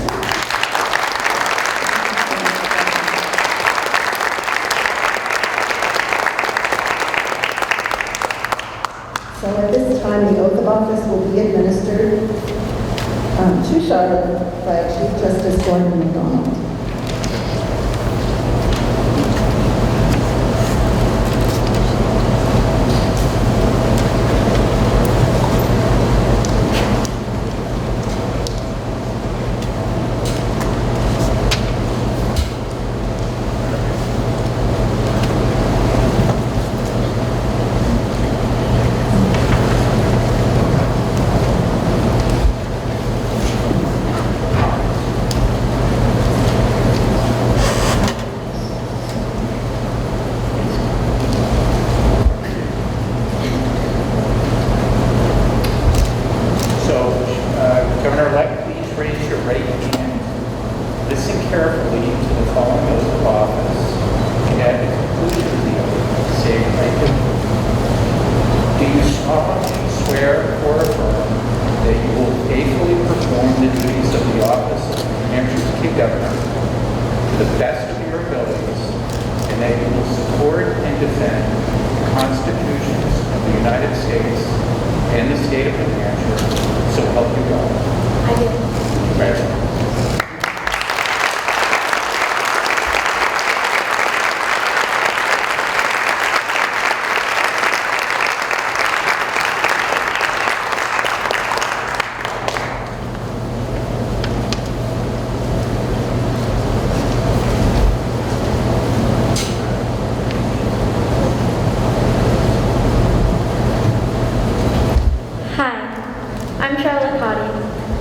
So at this time, the oath of office will be administered to Charlotte by Chief Justice Gordon McDonald.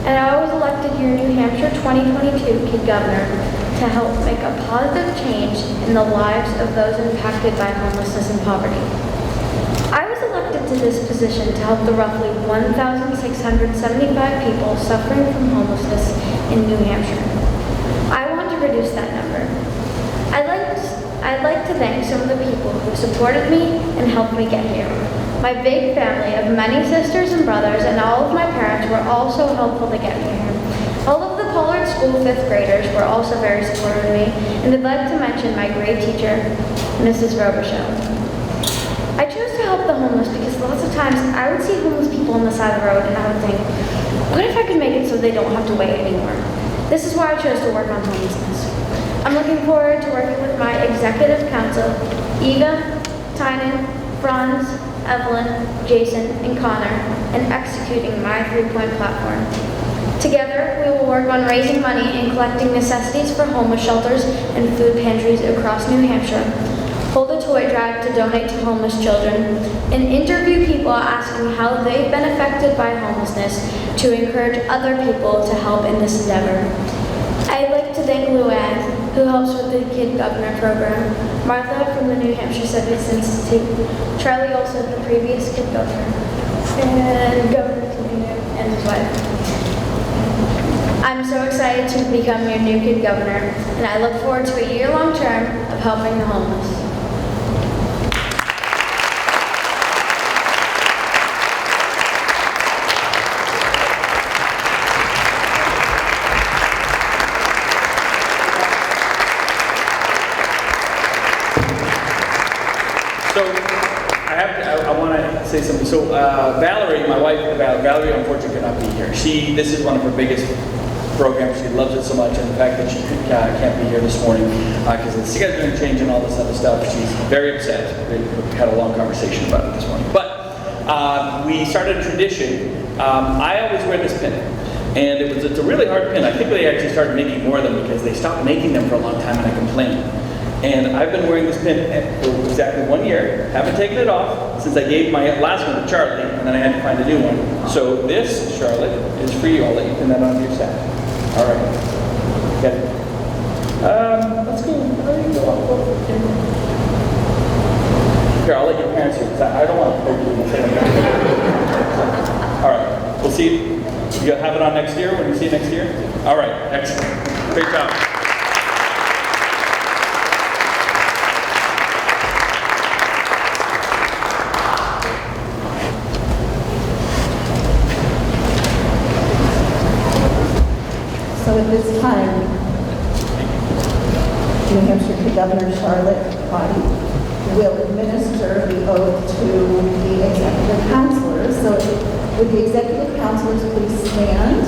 and I was elected your New Hampshire 2022 Kid Governor to help make a positive change in the lives of those impacted by homelessness and poverty. I was elected to this position to help the roughly 1,675 people suffering from homelessness in New Hampshire. I want to reduce that number. I'd like to thank some of the people who supported me and helped me get here. My big family of many sisters and brothers and all of my parents were also helpful to get me here. All of the Pollard School 5th graders were also very supportive of me, and I'd like to mention my great teacher, Mrs. Robichaux. I chose to help the homeless because lots of times I would see homeless people on the side of the road and I would think, what if I could make it so they don't have to wait anymore? This is why I chose to work on homelessness. I'm looking forward to working with my executive council, Eva, Tynan, Franz, Evelyn, Jason, and Connor, and executing my 3-point platform. Together, we will work on raising money and collecting necessities for homeless shelters and food pantries across New Hampshire, hold a toy drive to donate to homeless children, and interview people asking how they've been affected by homelessness to encourage other people to help in this endeavor. I'd like to thank Luann, who helps with the Kid Governor program, Martha from the New Hampshire Civics Institute, Charlie Olson, the previous Kid Governor, and Governor Comino and his wife. I'm so excited to become your new Kid Governor, and I look forward to a year-long term of helping the homeless. I want to say something. So Valerie, my wife, Valerie, unfortunately could not be here. This is one of her biggest programs. She loves it so much, and the fact that she can't be here this morning because of the scheduling change and all this other stuff, she's very upset. We had a long conversation about it this morning. But we started a tradition. I always wear this pin. And it's a really hard pin. I think they actually started making more of them because they stopped making them for a long time and I complained. And I've been wearing this pin for exactly 1 year, haven't taken it off since I gave my last one to Charlie, and then I had to find a new one. So this, Charlotte, is for you. I'll let you pin that onto your sack. All right. Get it. Let's go. Here, I'll let your parents hear, because I don't want to poke you in the face. All right. We'll see. You'll have it on next year when you see it next year? All right. Excellent. Great job. So at this time, New Hampshire Kid Governor Charlotte Cotti will administer the oath to the executive counselors. So would the executive counselors please stand?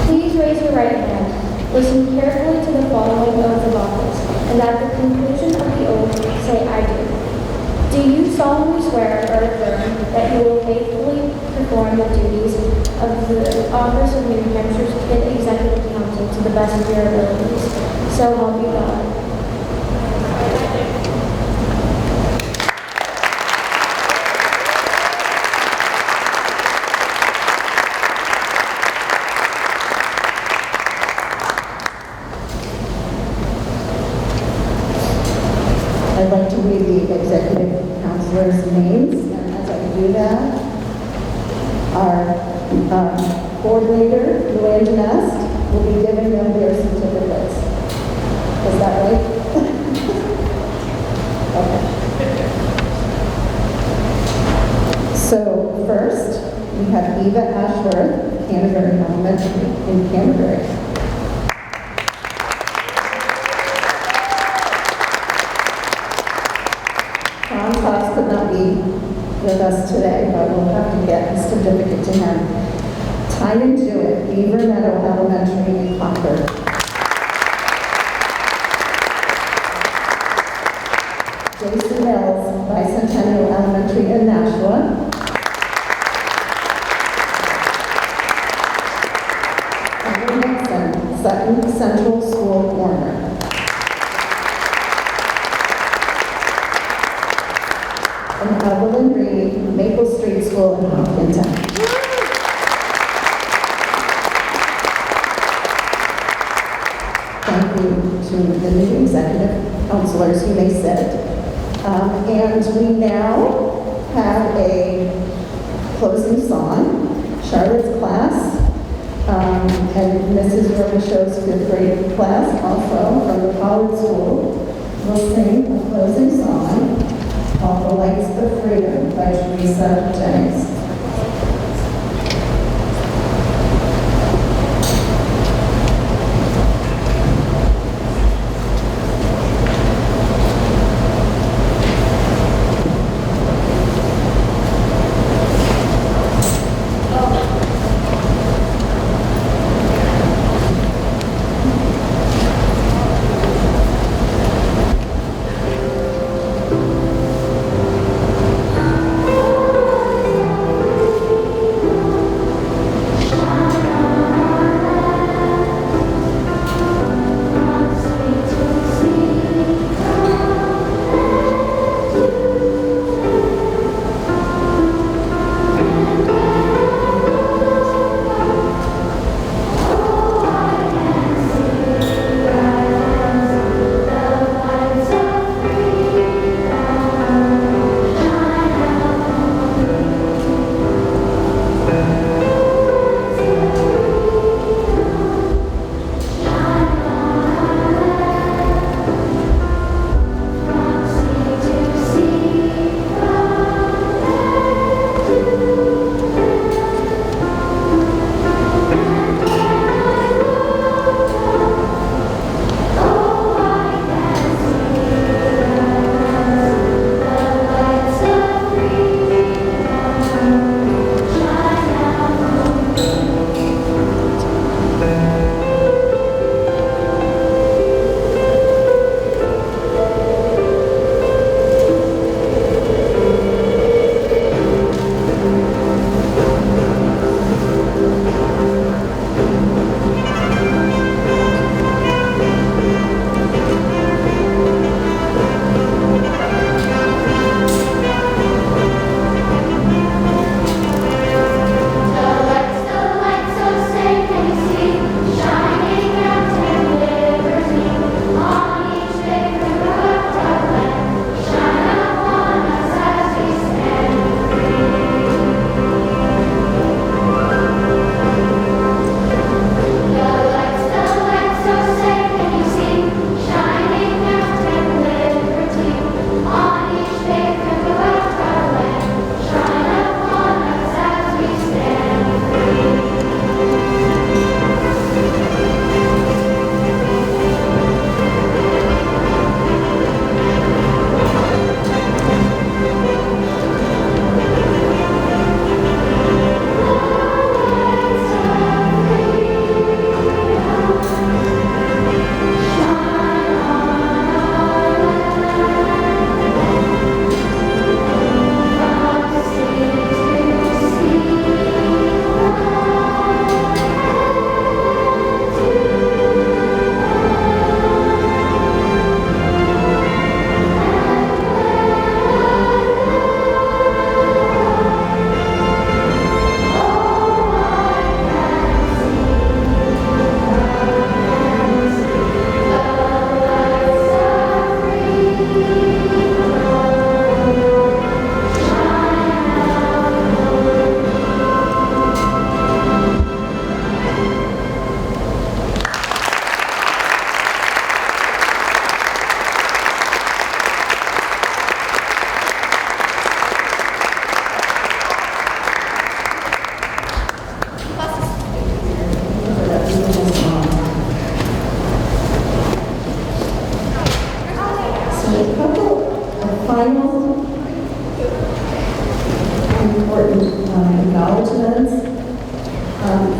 Please raise your right hand. Listen carefully to the following oath of office, and at the conclusion of the oath, say I do. Do you solemnly swear or affirm that you will faithfully perform the duties of the office of New Hampshire's Kid Executive Council to the best of your abilities? So help you God. I'd like to read the executive counselors' names, and as I do that, our board leader, Luann Nest, will be giving them their certificates. Is that right? Okay. So first, we have Eva Ashworth, Canterbury Elementary in Canterbury. Fox could not be with us today, but we'll have to get his certificate to him. Tynan Jewett, Beaver Meadow Elementary in Concord. Jason Mills, Bicentennial Elementary in Nashua. Henry Nixon, Sutton Central School Corner. Evelyn Reed, Maple Street School in Hopkinton. Thank you to the new executive counselors, you may sit. And we now have a closing song, Charlotte's class, and Mrs. Romashow's fifth grade class, also from the Pollard School, will sing a closing song called The Lights of Freedom by Teresa Jennings.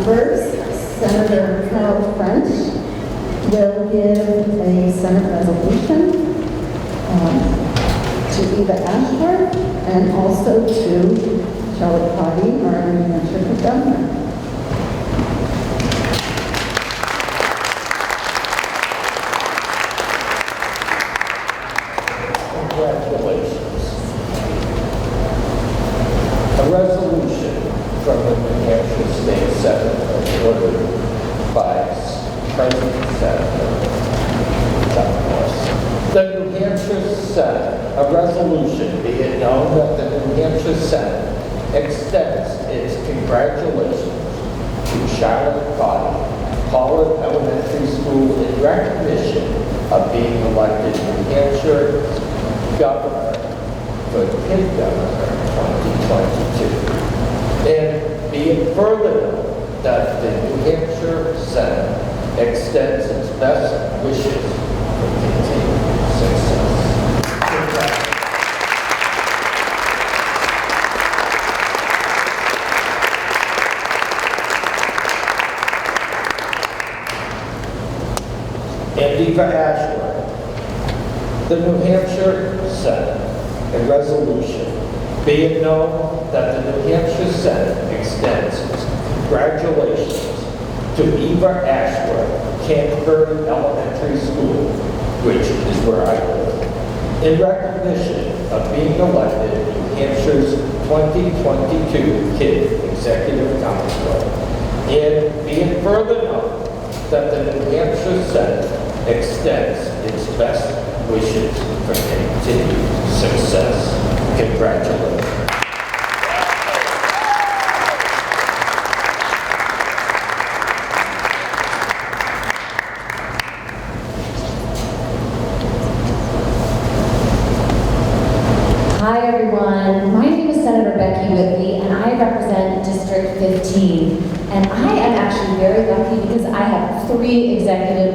First, Senator Harold French will give a Senate resolution to Eva Ashworth and also to Charlotte Cotti, our New Hampshire governor. Congratulations. Hampshire Senate, a resolution, be it known that the New Hampshire Senate extends its congratulations to Charlotte Cotti, Pollard Elementary School, in recognition of being elected New Hampshire Governor for Kid Governor 2022. And be it further known that the New Hampshire Senate extends its best wishes for continued success. And Eva Ashworth, the New Hampshire Senate, a resolution, be it known that the New Hampshire Senate extends its congratulations to Eva Ashworth, Canterbury Elementary School, which is where I live, in recognition of being elected New Hampshire's 2022 Kid Executive Council. And be it further known that the New Hampshire Senate extends its best wishes for continued success. Congratulations. Hi everyone, my name is Senator Becky Whitley and I represent District 15. And I am actually very lucky because I have 3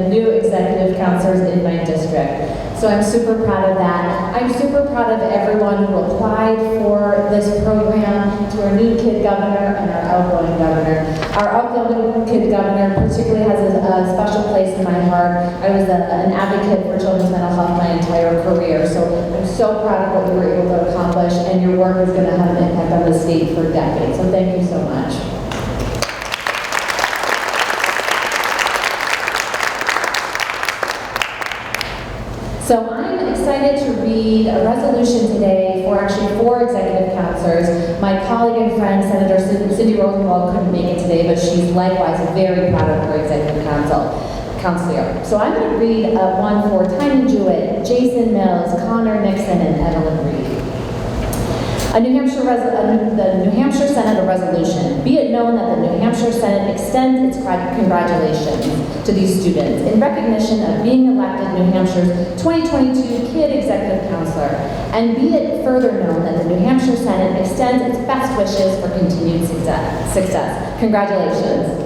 new executive counselors in my district. So I'm super proud of that. I'm super proud of everyone who applied for this program, to our new kid governor and our outgoing governor. Our outgoing kid governor particularly has a special place in my heart. I was an advocate for children's mental health my entire career. So I'm so proud of what you were able to accomplish, and your work is going to have an impact on the state for decades. So thank you so much. So I'm excited to read a resolution today for actually 4 executive counselors. My colleague and friend, Senator Cindy Rosenwald, couldn't make it today, but she's likewise very proud of her executive counselor. So I'm going to read one for Tiny Jewett, Jason Mills, Connor Nixon, and Evelyn Reed. The New Hampshire Senate a resolution. Be it known that the New Hampshire Senate extends its congratulations to these students in recognition of being elected New Hampshire's 2022 Kid Executive Counselor. And be it further known that the New Hampshire Senate extends its best wishes for continued success. Congratulations.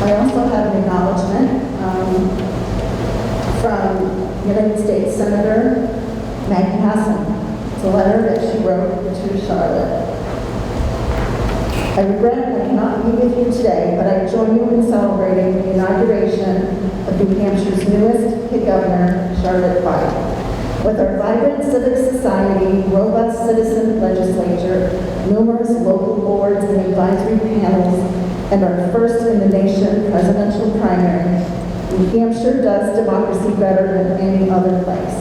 I also have an acknowledgement from United States Senator Maggie Hassan. It's a letter that she wrote to Charlotte. I regret I cannot be with you today, but I join you in celebrating the inauguration of New Hampshire's newest kid governor, Charlotte Cotti. With our vibrant civic society, robust citizen legislature, numerous local boards and advisory panels, and our first in the nation presidential primary, New Hampshire does democracy better than any other place.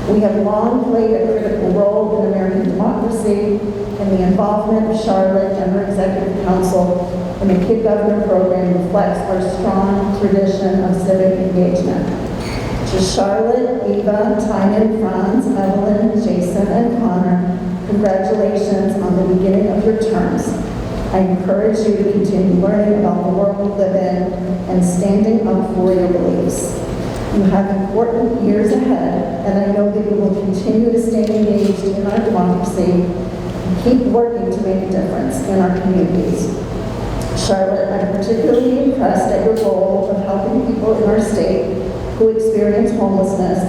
We have long played a critical role in American democracy, and the involvement of Charlotte and her executive council in the Kid Governor program reflects our strong tradition of civic engagement. To Charlotte, Eva, Tanya, Franz, Evelyn, Jason, and Connor, congratulations on the beginning of your terms. I encourage you to continue learning about the world we live in and standing up for your beliefs. You have important years ahead, and I know that you will continue to stay engaged in our democracy and keep working to make a difference in our communities. Charlotte, I'm particularly impressed at your goal of helping people in our state who experience homelessness,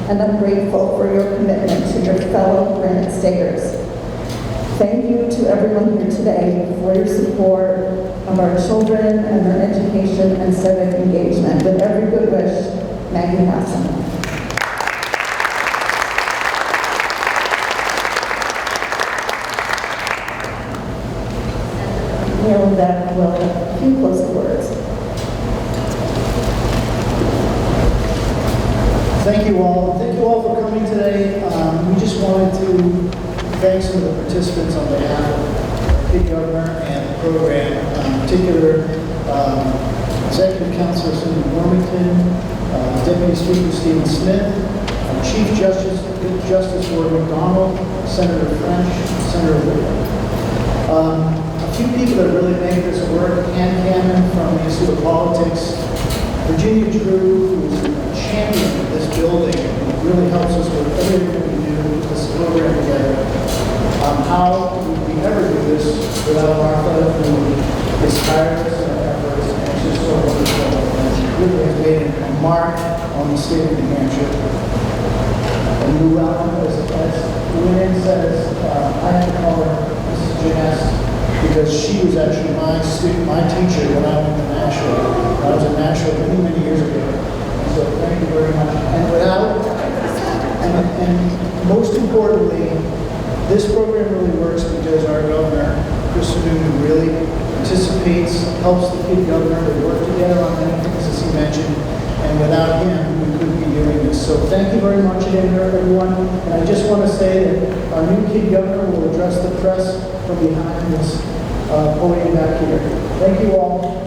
and I'm grateful for your commitment to your fellow Granite Staters. Thank you to everyone here today for your support of our children and their education and civic engagement. With every good wish, Maggie Hassan. Neil Beck will have a few closing words. Thank you all. Thank you all for coming today. We just wanted to thank some of the participants on behalf of the governor and the program, in particular, Executive Councilor Cindy Wormington, Deputy Speaker Stephen Smith, Chief Justice Lord McDonald, Senator French, Senator Whitman. A few people that really make this work: Ann Cannon from the Institute of Politics, Virginia Drew, who's a champion of this building, and really helps us with everything that we do to put this program together. How would we ever do this without Martha, who is tireless in her efforts, and she's so wonderful, and she really has made a mark on the state of New Hampshire. And Llewellyn, as Luann says, I have to call her Mrs. Janess, because she was actually my student, my teacher when I went to Nashville. I was in Nashville many, many years ago. And so thank you very much. And most importantly, this program really works because our governor, Chris Sununu, really participates, helps the kid governor to work together on many things, as he mentioned. And without him, we couldn't be doing this. So thank you very much again, everyone. And I just want to say that our new kid governor will address the press from behind this podium back here. Thank you all.